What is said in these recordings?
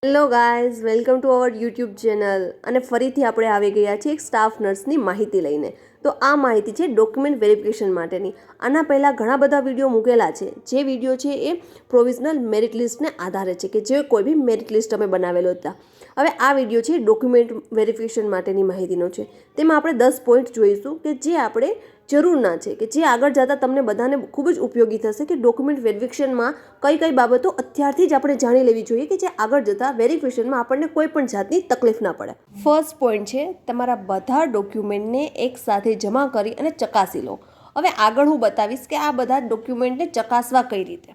Hello guys, welcome to our YouTube channel. અને ફરીથી આપણે આવી ગયા છીએ એક સ્ટાફ નર્સની માહિતી લઈને. તો આ માહિતી છે ડોક્યુમેન્ટ વેરિફિકેશન માટેની. આના પહેલાં ઘણા બધા વિડીયો મૂકેલા છે. જે વિડીયો છે એ પ્રોવિઝનલ મેરિટ લિસ્ટને આધારે છે કે જે કોઈ બી મેરિટ લિસ્ટ અમે બનાવેલો હતા. હવે આ વિડીયો છે ડોક્યુમેન્ટ વેરિફિકેશન માટેની માહિતીનો છે. તેમાં આપણે 10 પોઈન્ટ જોઈશું કે જે આપણે જરૂરના છે, કે જે આગળ જતાં તમને બધાને ખૂબ જ ઉપયોગી થશે કે ડોક્યુમેન્ટ વેરિફિકેશનમાં કઈ કઈ બાબતો અત્યારથી જ આપણે જાણી લેવી જોઈએ કે જે આગળ જતાં વેરિફિકેશનમાં આપણને કોઈ પણ જાતની તકલીફ ના પડે. ફર્સ્ટ પોઈન્ટ છે તમારા બધા ડોક્યુમેન્ટને એક સાથે જમા કરી અને ચકાસી લો. હવે આગળ હું બતાવીશ કે આ બધા ડોક્યુમેન્ટને ચકાસવા કઈ રીતે.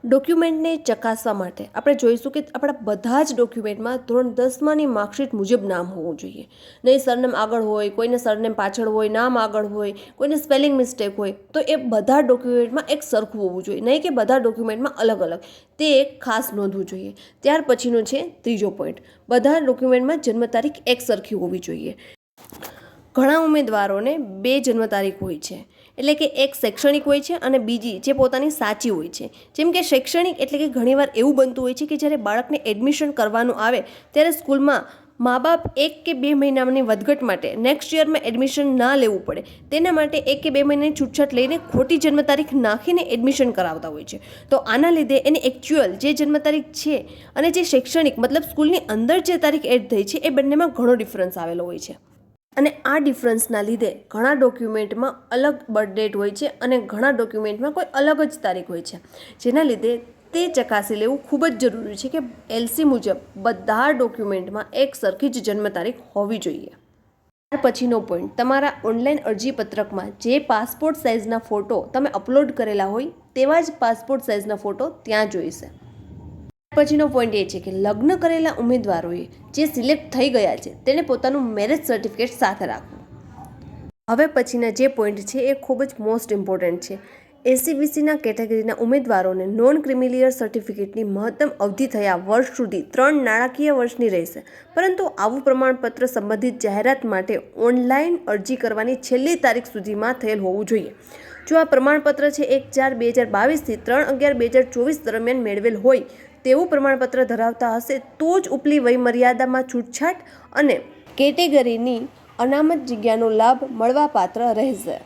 ડોક્યુમેન્ટને ચકાસવા માટે આપણે જોઈશું કે આપણા બધા જ ડોક્યુમેન્ટમાં ધોરણ 10માની માર્કશીટ મુજબ નામ હોવું જોઈએ. નહીં સરનેમ આગળ હોય, કોઈને સરનેમ પાછળ હોય, નામ આગળ હોય, કોઈને સ્પેલિંગ મિસ્ટેક હોય, તો એ બધા ડોક્યુમેન્ટમાં એક સરખું હોવું જોઈએ, નહીં કે બધા ડોક્યુમેન્ટમાં અલગ અલગ. તે એક ખાસ નોંધવું જોઈએ. ત્યાર પછીનો છે ત્રીજો પોઈન્ટ, બધા ડોક્યુમેન્ટમાં જન્મ તારીખ એક સરખી હોવી જોઈએ. ઘણા ઉમેદવારોને 2 જન્મ તારીખ હોય છે, એટલે કે એક શૈક્ષણિક હોય છે અને બીજી જે પોતાની સાચી હોય છે. જેમ કે શૈક્ષણિક એટલે કે ઘણીવાર એવું બનતું હોય છે કે જ્યારે બાળકને એડમિશન કરવાનું આવે ત્યારે સ્કૂલમાં મા બાપ 1 કે 2 મહિનાની વધઘટ માટે નેક્સ્ટ યરમાં એડમિશન ના લેવું પડે, તેના માટે 1 કે 2 મહિનાની છૂટછાટ લઈને ખોટી જન્મ તારીખ નાખીને એડમિશન કરાવતા હોય છે. તો આના લીધે એની એકચ્યુઅલ જે જન્મ તારીખ છે અને જે શૈક્ષણિક મતલબ સ્કૂલની અંદર જે તારીખ એડ થઈ છે એ બંનેમાં ઘણો ડિફરન્સ આવેલો હોય છે. અને આ ડિફરન્સના લીધે ઘણા ડોક્યુમેન્ટમાં અલગ બર્થ ડેટ હોય છે અને ઘણા ડોક્યુમેન્ટમાં કોઈ અલગ જ તારીખ હોય છે, જેના લીધે તે ચકાસી લેવું ખૂબ જ જરૂરી છે કે એલસી મુજબ બધા ડોક્યુમેન્ટમાં એક સરખી જ જન્મ તારીખ હોવી જોઈએ. ત્યાર પછીનો પોઈન્ટ, તમારા ઓનલાઈન અરજીપત્રકમાં જે પાસપોર્ટ સાઇઝના ફોટો તમે અપલોડ કરેલા હોય તેવા જ પાસપોર્ટ સાઇઝના ફોટો ત્યાં જોઈશે. પછીનો પોઈન્ટ એ છે કે લગ્ન કરેલા ઉમેદવારોએ જે સિલેક્ટ થઈ ગયા છે તેને પોતાનું મેરેજ સર્ટિફિકેટ સાથે રાખવું. હવે પછીના જે પોઈન્ટ છે એ ખૂબ જ મોસ્ટ ઇમ્પોર્ટન્ટ છે. એસસીબીસીના કેટેગરીના ઉમેદવારોને નોન ક્રિમિલિયર સર્ટિફિકેટની મહત્તમ અવધિ થયા વર્ષ સુધી 3 નાણાકીય વર્ષની રહેશે. પરંતુ આવું પ્રમાણપત્ર સંબંધિત જાહેરાત માટે ઓનલાઈન અરજી કરવાની છેલ્લી તારીખ સુધીમાં થયેલ હોવું જોઈએ. જો આ પ્રમાણપત્ર છે 1/4/2022 થી 3/11/2024 દરમિયાન મેળવેલ હોય તેવું પ્રમાણપત્ર ધરાવતા હશે તો જ ઉપલી વયમર્યાદામાં છૂટછાટ અને કેટેગરીની અનામત જગ્યાનો લાભ મળવાપાત્ર રહેશે.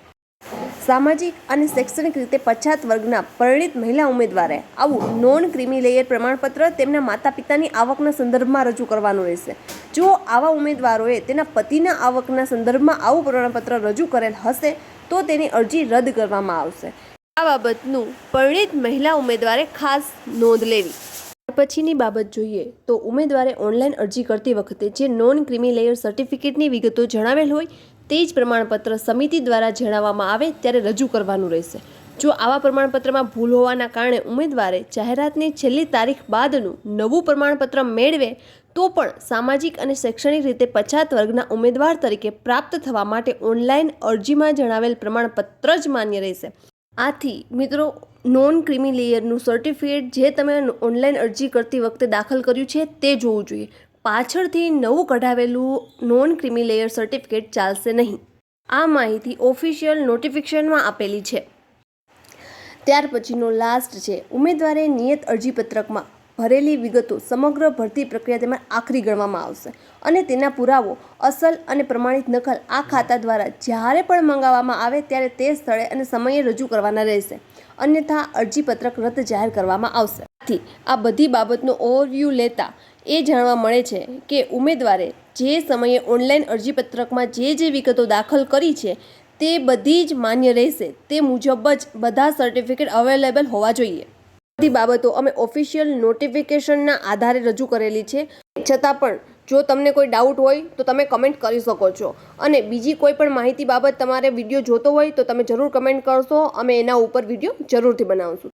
સામાજિક અને શૈક્ષણિક રીતે પછાત વર્ગના પરિણિત મહિલા ઉમેદવારે આવું નોન ક્રિમિલેયર પ્રમાણપત્ર તેમના માતા પિતાની આવકના સંદર્ભમાં રજૂ કરવાનું રહેશે. જો આવા ઉમેદવારોએ તેના પતિના આવકના સંદર્ભમાં આવું પ્રમાણપત્ર રજૂ કરેલ હશે તો તેની અરજી રદ કરવામાં આવશે. આ બાબતનું પરિણિત મહિલા ઉમેદવારે ખાસ નોંધ લેવી. પછીની બાબત જોઈએ તો ઉમેદવારે ઓનલાઈન અરજી કરતી વખતે જે નોન ક્રિમિલેયર સર્ટિફિકેટની વિગતો જણાવેલ હોય તે જ પ્રમાણપત્ર સમિતિ દ્વારા જણાવવામાં આવે ત્યારે રજૂ કરવાનું રહેશે. જો આવા પ્રમાણપત્રમાં ભૂલ હોવાના કારણે ઉમેદવારે જાહેરાતની છેલ્લી તારીખ બાદનું નવું પ્રમાણપત્ર મેળવે તો પણ સામાજિક અને શૈક્ષણિક રીતે પછાત વર્ગના ઉમેદવાર તરીકે પ્રાપ્ત થવા માટે ઓનલાઈન અરજીમાં જણાવેલ પ્રમાણપત્ર જ માન્ય રહેશે. આથી મિત્રો, નોન ક્રિમિલેયરનું સર્ટિફિકેટ જે તમે ઓનલાઈન અરજી કરતી વખતે દાખલ કર્યું છે તે જોવું જોઈએ. પાછળથી નવું કઢાવેલું નોન ક્રિમિલેયર સર્ટિફિકેટ ચાલશે નહીં. આ માહિતી ઓફિશિયલ નોટિફિકેશનમાં આપેલી છે. ત્યાર પછીનો લાસ્ટ છે, ઉમેદવારે નિયત અરજીપત્રકમાં ભરેલી વિગતો સમગ્ર ભરતી પ્રક્રિયા તેમાં આખરી ગણવામાં આવશે અને તેના પુરાવો અસલ અને પ્રમાણિત નકલ આ ખાતા દ્વારા જ્યારે પણ મંગાવવામાં આવે ત્યારે તે સ્થળે અને સમયે રજૂ કરવાના રહેશે. અન્યથા અરજીપત્રક રદ જાહેર કરવામાં આવશે. આથી આ બધી બાબતનો ઓવરવ્યૂ લેતા એ જાણવા મળે છે કે ઉમેદવારે જે સમયે ઓનલાઈન અરજીપત્રકમાં જે વિગતો દાખલ કરી છે તે બધી જ માન્ય રહેશે. તે મુજબ જ બધા સર્ટિફિકેટ અવેલેબલ હોવા જોઈએ. બધી બાબતો અમે ઓફિશિયલ નોટિફિકેશનના આધારે રજૂ કરેલી છે. છતાં પણ જો તમને કોઈ ડાઉટ હોય તો તમે કમેન્ટ કરી શકો છો. અને બીજી કોઈ પણ માહિતી બાબત તમારે વિડીયો જોતો હોય તો તમે જરૂર કમેન્ટ કરશો. અમે એના ઉપર વિડીયો જરૂરથી બનાવશું.